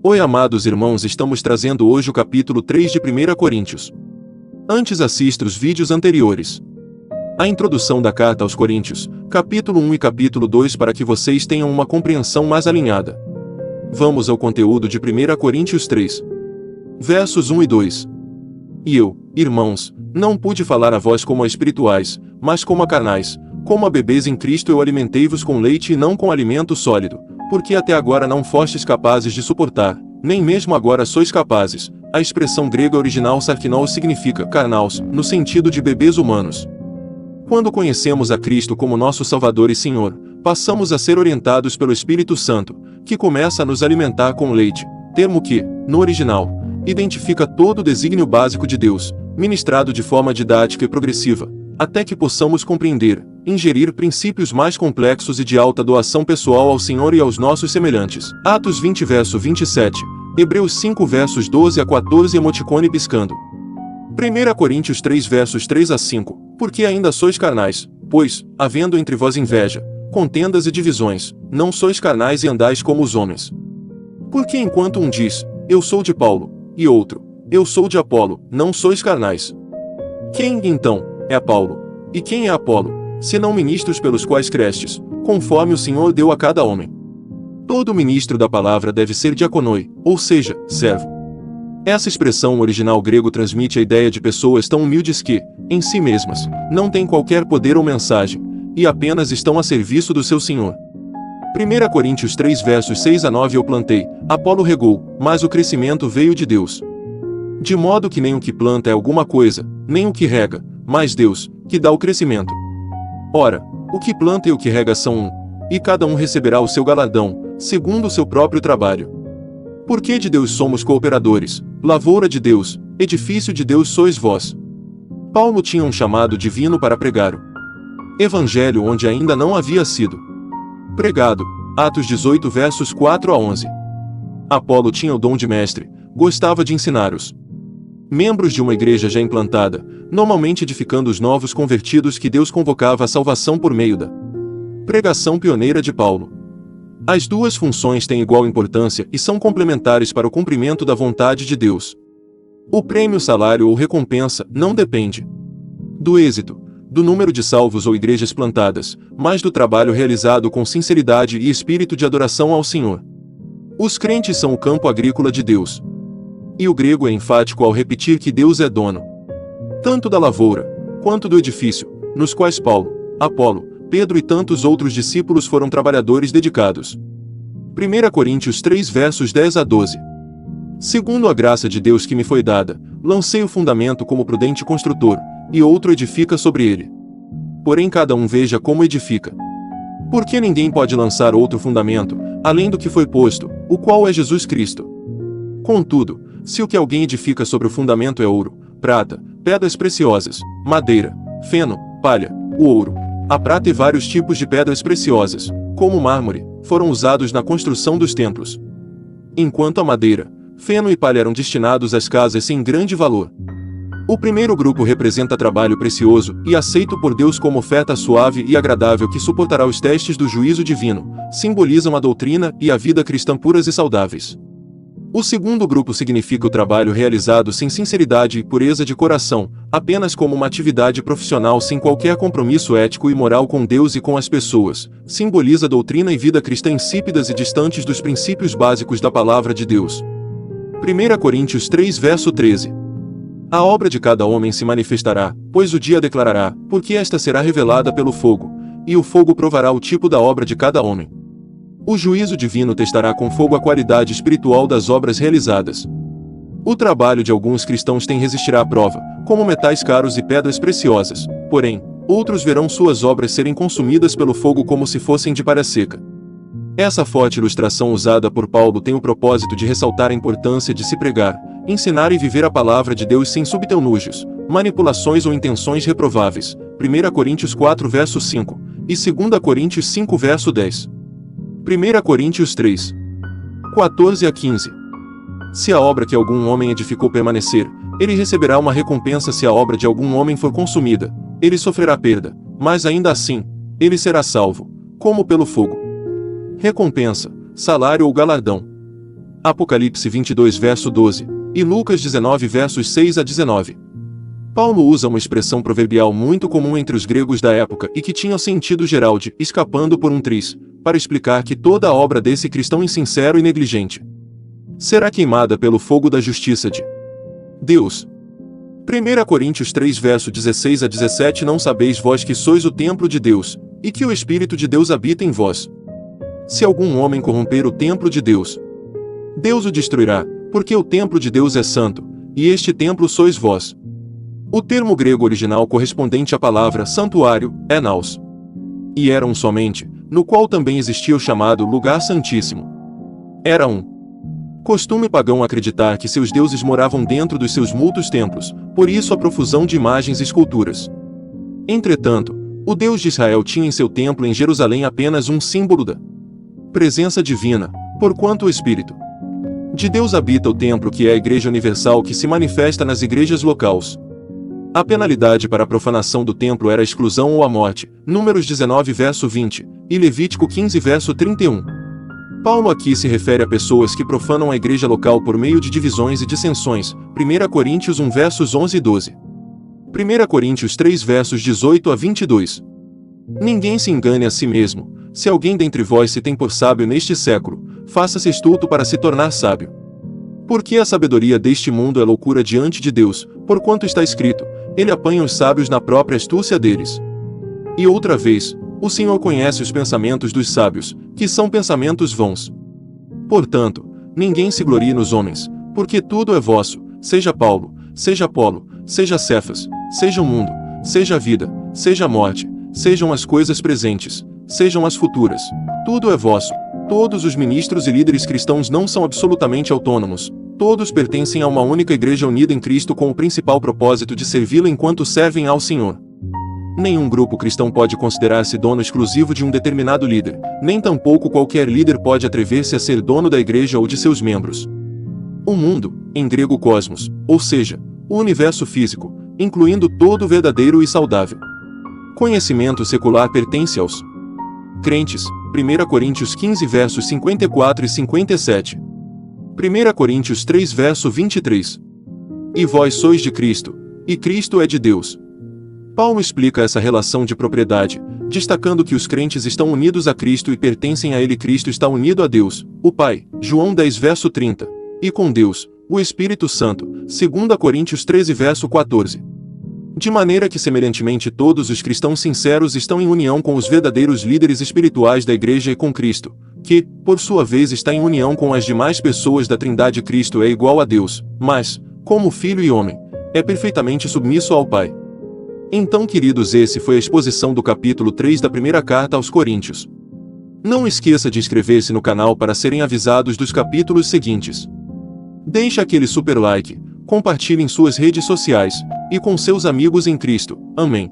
Oi, amados irmãos, estamos trazendo hoje o capítulo 3 de 1 Coríntios. Antes assista os vídeos anteriores. A introdução da carta aos Coríntios, capítulo 1 e capítulo 2 para que vocês tenham uma compreensão mais alinhada. Vamos ao conteúdo de 1 Coríntios 3. Versos 1 e 2. E eu, irmãos, não pude falar a vós como a espirituais, mas como a carnais, como a bebês em Cristo eu alimentei-vos com leite e não com alimento sólido, porque até agora não fostes capazes de suportar, nem mesmo agora sois capazes. A expressão grega original sarkinos significa carnaos, no sentido de bebês humanos. Quando conhecemos a Cristo como nosso Salvador e Senhor, passamos a ser orientados pelo Espírito Santo, que começa a nos alimentar com leite, termo que, no original, identifica todo o desígnio básico de Deus, ministrado de forma didática e progressiva, até que possamos compreender, ingerir princípios mais complexos e de alta doação pessoal ao Senhor e aos nossos semelhantes. Atos 20 verso 27, Hebreus 5 versos 12 a 14 emoticone piscando. 1 Coríntios 3 versos 3 a 5, porque ainda sois carnais, pois, havendo entre vós inveja, contendas e divisões, não sois carnais e andais como os homens. Porque enquanto um diz, eu sou de Paulo, e outro, eu sou de Apolo, não sois carnais. Quem, então, é Paulo? E quem é Apolo, senão ministros pelos quais crestes, conforme o Senhor deu a cada homem? Todo ministro da palavra deve ser diaconoi, ou seja, servo. Essa expressão original grego transmite a ideia de pessoas tão humildes que, em si mesmas, não têm qualquer poder ou mensagem, e apenas estão a serviço do seu Senhor. 1 Coríntios 3 versos 6 a 9 eu plantei, Apolo regou, mas o crescimento veio de Deus. De modo que nem o que planta é alguma coisa, nem o que rega, mas Deus, que dá o crescimento. Ora, o que planta e o que rega são um, e cada um receberá o seu galardão, segundo o seu próprio trabalho. Porque de Deus somos cooperadores, lavoura de Deus, edifício de Deus sois vós. Paulo tinha um chamado divino para pregar o Evangelho onde ainda não havia sido pregado, Atos 18 versos 4 a 11. Apolo tinha o dom de mestre, gostava de ensinar os membros de uma igreja já implantada, normalmente edificando os novos convertidos que Deus convocava à salvação por meio da pregação pioneira de Paulo. As duas funções têm igual importância e são complementares para o cumprimento da vontade de Deus. O prêmio, salário ou recompensa não depende do êxito, do número de salvos ou igrejas plantadas, mas do trabalho realizado com sinceridade e espírito de adoração ao Senhor. Os crentes são o campo agrícola de Deus. E o grego é enfático ao repetir que Deus é dono tanto da lavoura, quanto do edifício, nos quais Paulo, Apolo, Pedro e tantos outros discípulos foram trabalhadores dedicados. 1 Coríntios 3 versos 10 a 12. Segundo a graça de Deus que me foi dada, lancei o fundamento como prudente construtor, e outro edifica sobre ele. Porém cada um veja como edifica. Porque ninguém pode lançar outro fundamento, além do que foi posto, o qual é Jesus Cristo. Contudo, se o que alguém edifica sobre o fundamento é ouro, prata, pedras preciosas, madeira, feno, palha, o ouro, a prata e vários tipos de pedras preciosas, como mármore, foram usados na construção dos templos. Enquanto a madeira, feno e palha eram destinados às casas sem grande valor. O primeiro grupo representa trabalho precioso e aceito por Deus como oferta suave e agradável que suportará os testes do juízo divino, simbolizam a doutrina e a vida cristã puras e saudáveis. O segundo grupo significa o trabalho realizado sem sinceridade e pureza de coração, apenas como uma atividade profissional sem qualquer compromisso ético e moral com Deus e com as pessoas, simboliza doutrina e vida cristã insípidas e distantes dos princípios básicos da palavra de Deus. 1 Coríntios 3 verso 13. A obra de cada homem se manifestará, pois o dia declarará, porque esta será revelada pelo fogo, e o fogo provará o tipo da obra de cada homem. O juízo divino testará com fogo a qualidade espiritual das obras realizadas. O trabalho de alguns cristãos resistirá à prova, como metais caros e pedras preciosas, porém, outros verão suas obras serem consumidas pelo fogo como se fossem de palha seca. Essa forte ilustração usada por Paulo tem o propósito de ressaltar a importância de se pregar, ensinar e viver a palavra de Deus sem subterfúgios, manipulações ou intenções reprováveis. 1 Coríntios 4 verso 5 e 2 Coríntios 5 verso 10. 1 Coríntios 3, 14 a 15. Se a obra que algum homem edificou permanecer, ele receberá uma recompensa. Se a obra de algum homem for consumida, ele sofrerá perda, mas ainda assim, ele será salvo, como pelo fogo. Recompensa, salário ou galardão. Apocalipse 22 verso 12, e Lucas 19 versos 6 a 19. Paulo usa uma expressão proverbial muito comum entre os gregos da época e que tinha o sentido geral de escapando por um triz, para explicar que toda a obra desse cristão insincero e negligente será queimada pelo fogo da justiça de Deus. 1 Coríntios 3 verso 16 a 17. Não sabeis vós que sois o templo de Deus, e que o Espírito de Deus habita em vós? Se algum homem corromper o templo de Deus, Deus o destruirá, porque o templo de Deus é santo, e este templo sois vós. O termo grego original correspondente à palavra santuário é naos. E era um somente, no qual também existia o chamado lugar santíssimo. Era um costume pagão acreditar que seus deuses moravam dentro dos seus muitos templos, por isso a profusão de imagens e esculturas. Entretanto, o Deus de Israel tinha em seu templo em Jerusalém apenas um símbolo da presença divina, porquanto o Espírito de Deus habita o templo, que é a Igreja Universal que se manifesta nas igrejas locais. A penalidade para a profanação do templo era a exclusão ou a morte, Números 19 verso 20, e Levítico 15 verso 31. Paulo aqui se refere a pessoas que profanam a igreja local por meio de divisões e dissensões, 1 Coríntios 1 versos 11 e 12. 1 Coríntios 3 versos 18 a 22. Ninguém se engane a si mesmo, se alguém dentre vós se tem por sábio neste século, faça-se estulto para se tornar sábio. Porque a sabedoria deste mundo é loucura diante de Deus, porquanto está escrito, ele apanha os sábios na própria astúcia deles. E outra vez, o Senhor conhece os pensamentos dos sábios, que são pensamentos vãos. Portanto, ninguém se glorie nos homens, porque tudo é vosso, seja Paulo, seja Apolo, seja Cefas, seja o mundo, seja a vida, seja a morte, sejam as coisas presentes, sejam as futuras. Tudo é vosso. Todos os ministros e líderes cristãos não são absolutamente autônomos. Todos pertencem a uma única igreja unida em Cristo com o principal propósito de servi-lo enquanto servem ao Senhor. Nenhum grupo cristão pode considerar-se dono exclusivo de um determinado líder, nem tampouco qualquer líder pode atrever-se a ser dono da igreja ou de seus membros. O mundo, em grego cosmos, ou seja, o universo físico, incluindo todo o verdadeiro e saudável conhecimento secular, pertence aos crentes, 1 Coríntios 15 versos 54 e 57. 1 Coríntios 3 verso 23. E vós sois de Cristo, e Cristo é de Deus. Paulo explica essa relação de propriedade, destacando que os crentes estão unidos a Cristo e pertencem a ele. Cristo está unido a Deus, o Pai, João 10 verso 30, e com Deus, o Espírito Santo, 2 Coríntios 13 verso 14. De maneira que semelhantemente todos os cristãos sinceros estão em união com os verdadeiros líderes espirituais da igreja e com Cristo, que, por sua vez, está em união com as demais pessoas da Trindade. Cristo é igual a Deus, mas, como Filho e homem, é perfeitamente submisso ao Pai. Então, queridos, esse foi a exposição do capítulo 3 da primeira carta aos Coríntios. Não esqueça de inscrever-se no canal para serem avisados dos capítulos seguintes. Deixe aquele super like, compartilhe em suas redes sociais, e com seus amigos em Cristo. Amém.